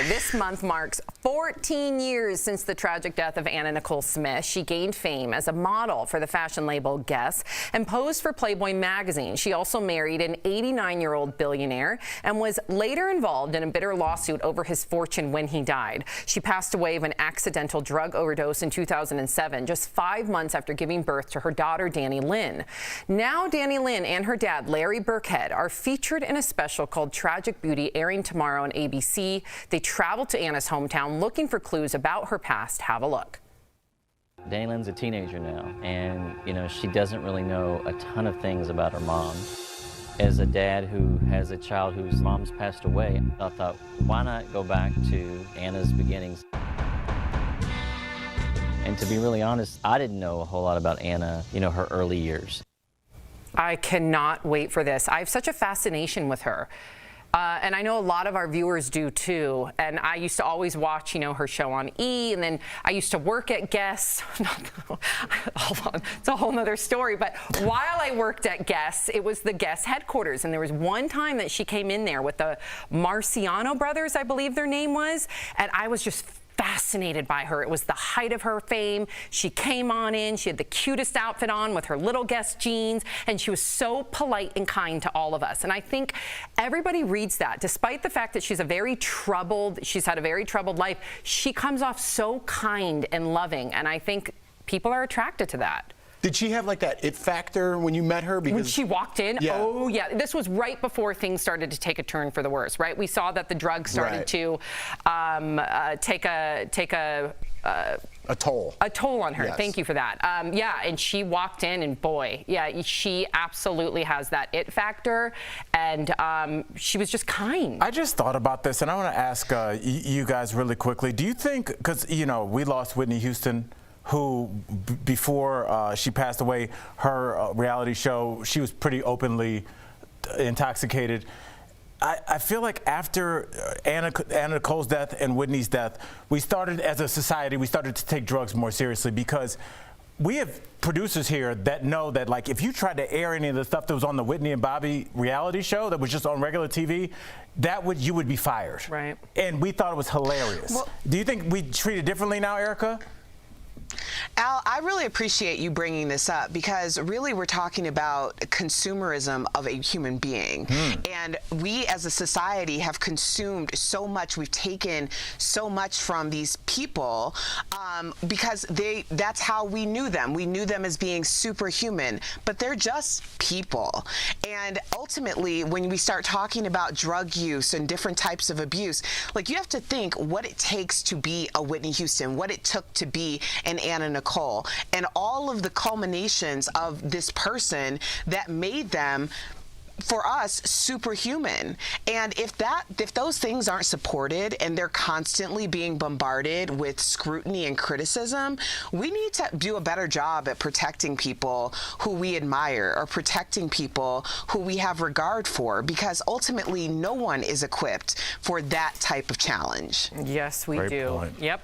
This month marks 14 years since the tragic death of Anna Nicole Smith. She gained fame as a model for the fashion label Guess and posed for Playboy magazine. She also married an 89-year-old billionaire and was later involved in a bitter lawsuit over his fortune when he died. She passed away of an accidental drug overdose in 2007, just 5 months after giving birth to her daughter, Dannie-Lynn. Now Dannie-Lynn and her dad, Larry Birkhead, are featured in a special called Tragic Beauty, airing tomorrow on ABC. They traveled to Anna's hometown looking for clues about her past. Have a look. Dannie-Lynn's a teenager now, and she doesn't really know a ton of things about her mom. As a dad who has a child whose mom's passed away, I thought, why not go back to Anna's beginnings? And to be really honest, I didn't know a whole lot about Anna, her early years. I cannot wait for this. I have such a fascination with her. And I know a lot of our viewers do too. And I used to always watch, her show on E! And then I used to work at Guess. Hold on, it's a whole nother story. But while I worked at Guess, it was the Guess headquarters. And there was one time that she came in there with the Marciano brothers, I believe their name was. And I was just fascinated by her. It was the height of her fame. She came on in, she had the cutest outfit on with her little Guess jeans, and she was so polite and kind to all of us. And I think everybody reads that. Despite the fact that she's had a very troubled life, she comes off so kind and loving, and I think people are attracted to that. Did she have like that it factor when you met her? Because when she walked in, yeah. Oh yeah, this was right before things started to take a turn for the worse, right? We saw that the drugs started to take a toll on her. Yes. Thank you for that. Yeah, and she walked in, and boy, yeah, she absolutely has that it factor, and she was just kind. I just thought about this, and I want to ask you guys really quickly. Do you think, because we lost Whitney Houston, who before she passed away, her reality show, she was pretty openly intoxicated. I feel like after Anna Nicole's death and Whitney's death, we started, as a society, we started to take drugs more seriously, because we have producers here that know that, like, if you tried to air any of the stuff that was on the Whitney and Bobby reality show that was just on regular TV, you would be fired. Right. And we thought it was hilarious. Well, do you think we treat it differently now, Erica? Al, I really appreciate you bringing this up, because really we're talking about consumerism of a human being. And we as a society have consumed so much. We've taken so much from these people because that's how we knew them. We knew them as being superhuman, but they're just people. And ultimately, when we start talking about drug use and different types of abuse, like, you have to think what it takes to be a Whitney Houston, what it took to be an Anna Nicole, and all of the culminations of this person that made them, for us, superhuman. And if those things aren't supported and they're constantly being bombarded with scrutiny and criticism, we need to do a better job at protecting people who we admire, or protecting people who we have regard for, because ultimately no one is equipped for that type of challenge. Yes, we do. Point. Yep.